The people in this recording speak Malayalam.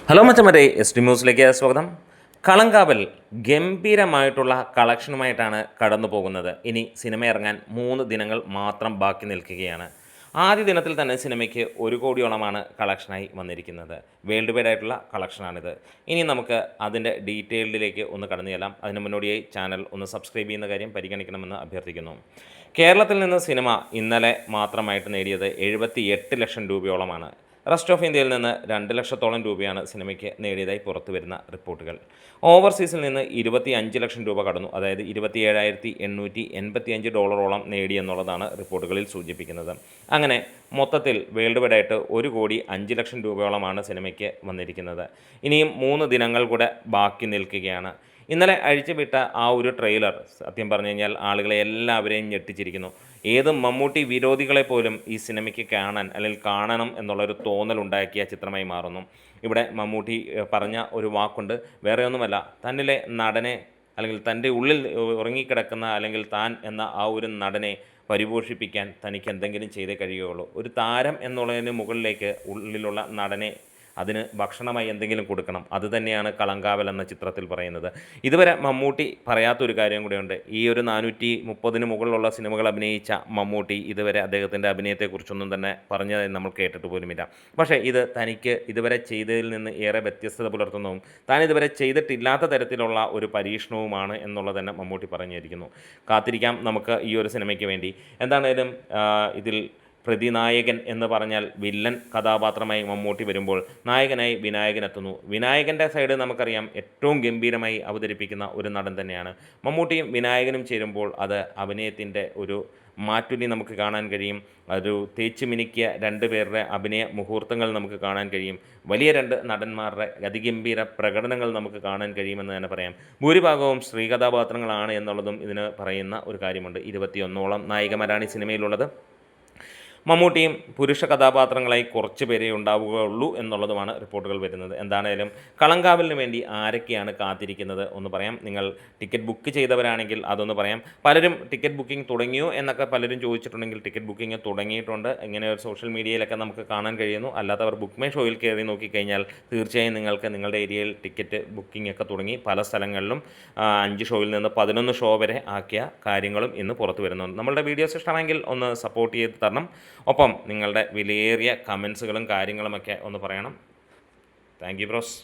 ഹലോ മച്ചമരെ ന്യൂസിലേക്ക് സ്വാഗതം. കളങ്കാവൽ ഗംഭീരമായിട്ടുള്ള കളക്ഷനുമായിട്ടാണ് കടന്നു പോകുന്നത്. ഇനി സിനിമ ഇറങ്ങാൻ 3 ദിനങ്ങൾ മാത്രം ബാക്കി നിൽക്കുകയാണ്. ആദ്യ ദിനത്തിൽ തന്നെ സിനിമയ്ക്ക് 1 കോടിയോളമാണ് കളക്ഷനായി വന്നിരിക്കുന്നത്. വേൾഡ് വൈഡ് ആയിട്ടുള്ള കളക്ഷനാണിത്. ഇനി നമുക്ക് അതിൻ്റെ ഡീറ്റെയിൽഡിലേക്ക് ഒന്ന് കടന്നു ചെല്ലാം. അതിന് മുന്നോടിയായി ചാനൽ ഒന്ന് സബ്സ്ക്രൈബ് ചെയ്യുന്ന കാര്യം പരിഗണിക്കണമെന്ന് അഭ്യർത്ഥിക്കുന്നു. കേരളത്തിൽ നിന്ന് സിനിമ ഇന്നലെ മാത്രമായിട്ട് നേടിയത് 78 ലക്ഷം രൂപയോളമാണ്. റെസ്റ്റ് ഓഫ് ഇന്ത്യയിൽ നിന്ന് 2 ലക്ഷത്തോളം രൂപയാണ് സിനിമയ്ക്ക് നേടിയതായി പുറത്തു വരുന്ന റിപ്പോർട്ടുകൾ. ഓവർസീസിൽ നിന്ന് 25 ലക്ഷം രൂപ കടന്നു, അതായത് $27,885 നേടിയെന്നുള്ളതാണ് റിപ്പോർട്ടുകളിൽ സൂചിപ്പിക്കുന്നത്. അങ്ങനെ മൊത്തത്തിൽ വേൾഡ് വൈഡ് ആയിട്ട് 1,05,00,000 രൂപയോളമാണ് സിനിമയ്ക്ക് വന്നിരിക്കുന്നത്. ഇനിയും 3 ദിനങ്ങൾ കൂടെ ബാക്കി നിൽക്കുകയാണ്. ഇന്നലെ അഴിച്ചുവിട്ട ആ ഒരു ട്രെയിലർ സത്യം പറഞ്ഞു കഴിഞ്ഞാൽ ആളുകളെ എല്ലാവരെയും ഞെട്ടിച്ചിരിക്കുന്നു. ഏത് മമ്മൂട്ടി വിരോധികളെ പോലും ഈ സിനിമയ്ക്ക് കാണാൻ അല്ലെങ്കിൽ കാണണം എന്നുള്ളൊരു തോന്നലുണ്ടാക്കിയ ചിത്രമായി മാറുന്നു. ഇവിടെ മമ്മൂട്ടി പറഞ്ഞ ഒരു വാക്കുണ്ട്, വേറെ ഒന്നുമല്ല, തന്നിലെ നടനെ അല്ലെങ്കിൽ തൻ്റെ ഉള്ളിൽ ഉറങ്ങിക്കിടക്കുന്ന അല്ലെങ്കിൽ താൻ എന്ന ആ ഒരു നടനെ പരിപോഷിപ്പിക്കാൻ തനിക്ക് എന്തെങ്കിലും ചെയ്തേ കഴിയുകയുള്ളൂ. ഒരു താരം എന്നുള്ളതിന് മുകളിലേക്ക് ഉള്ളിലുള്ള നടനെ അതിന് ഭക്ഷണമായി എന്തെങ്കിലും കൊടുക്കണം. അതുതന്നെയാണ് കളങ്കാവൽ എന്ന ചിത്രത്തിൽ പറയുന്നത്. ഇതുവരെ മമ്മൂട്ടി പറയാത്തൊരു കാര്യം കൂടെയുണ്ട്. ഈ ഒരു 430 മുകളിലുള്ള സിനിമകൾ അഭിനയിച്ച മമ്മൂട്ടി ഇതുവരെ അദ്ദേഹത്തിൻ്റെ അഭിനയത്തെക്കുറിച്ചൊന്നും തന്നെ പറഞ്ഞതായി നമ്മൾ കേട്ടിട്ട് പോലുമില്ല. പക്ഷേ ഇത് തനിക്ക് ഇതുവരെ ചെയ്തതിൽ നിന്ന് ഏറെ വ്യത്യസ്തത പുലർത്തുന്നതും താൻ ഇതുവരെ ചെയ്തിട്ടില്ലാത്ത തരത്തിലുള്ള ഒരു പരീക്ഷണവുമാണ് എന്നുള്ളത് തന്നെ മമ്മൂട്ടി പറഞ്ഞിരിക്കുന്നു. കാത്തിരിക്കാം നമുക്ക് ഈ ഒരു സിനിമയ്ക്ക് വേണ്ടി. എന്താണേലും ഇതിൽ പ്രതിനായകൻ എന്ന് പറഞ്ഞാൽ വില്ലൻ കഥാപാത്രമായി മമ്മൂട്ടി വരുമ്പോൾ നായകനായി വിനായകൻ എത്തുന്നു. വിനായകൻ്റെ സൈഡ് നമുക്കറിയാം ഏറ്റവും ഗംഭീരമായി അവതരിപ്പിക്കുന്ന ഒരു നടൻ തന്നെയാണ്. മമ്മൂട്ടിയും വിനായകനും ചേരുമ്പോൾ അത് അഭിനയത്തിൻ്റെ ഒരു മാറ്റുലി നമുക്ക് കാണാൻ കഴിയും. ഒരു തേച്ച് മിനുക്കിയ 2 പേരുടെ അഭിനയ മുഹൂർത്തങ്ങൾ നമുക്ക് കാണാൻ കഴിയും. വലിയ 2 നടന്മാരുടെ അതിഗംഭീര പ്രകടനങ്ങൾ നമുക്ക് കാണാൻ കഴിയുമെന്ന് തന്നെ പറയാം. ഭൂരിഭാഗവും സ്ത്രീ കഥാപാത്രങ്ങളാണ് എന്നുള്ളതും ഇതിന് പറയുന്ന ഒരു കാര്യമുണ്ട്. 21ഓളം നായികമാരാണ് ഈ സിനിമയിലുള്ളത്. മമ്മൂട്ടിയും പുരുഷ കഥാപാത്രങ്ങളായി കുറച്ച് പേരേ ഉണ്ടാവുകയുള്ളൂ എന്നുള്ളതുമാണ് റിപ്പോർട്ടുകൾ വരുന്നത്. എന്താണേലും കളങ്കാവലിന് വേണ്ടി ആരൊക്കെയാണ് കാത്തിരിക്കുന്നത് ഒന്ന് പറയാം. നിങ്ങൾ ടിക്കറ്റ് ബുക്ക് ചെയ്തവരാണെങ്കിൽ അതൊന്ന് പറയാം. പലരും ടിക്കറ്റ് ബുക്കിംഗ് തുടങ്ങിയോ എന്നൊക്കെ പലരും ചോദിച്ചിട്ടുണ്ടെങ്കിൽ ടിക്കറ്റ് ബുക്കിംഗ് തുടങ്ങിയിട്ടുണ്ട്. ഇങ്ങനെ ഒരു സോഷ്യൽ മീഡിയയിലൊക്കെ നമുക്ക് കാണാൻ കഴിയുന്നു. അല്ലാത്തവർ ബുക്ക് മൈ ഷോയിൽ കയറി നോക്കിക്കഴിഞ്ഞാൽ തീർച്ചയായും നിങ്ങൾക്ക് നിങ്ങളുടെ ഏരിയയിൽ ടിക്കറ്റ് ബുക്കിംഗ് ഒക്കെ തുടങ്ങി. പല സ്ഥലങ്ങളിലും 5 ഷോയിൽ നിന്ന് 11 ഷോ വരെ ആക്കിയ കാര്യങ്ങളും ഇന്ന് പുറത്തു വരുന്നുണ്ട്. നമ്മളുടെ വീഡിയോസ് ഇഷ്ടമാണെങ്കിൽ ഒന്ന് സപ്പോർട്ട് ചെയ്ത് തരണം. ഒപ്പം നിങ്ങളുടെ വിലയേറിയ കമൻസുകളും കാര്യങ്ങളുമൊക്കെ ഒന്ന് പറയണം. Thank you bros.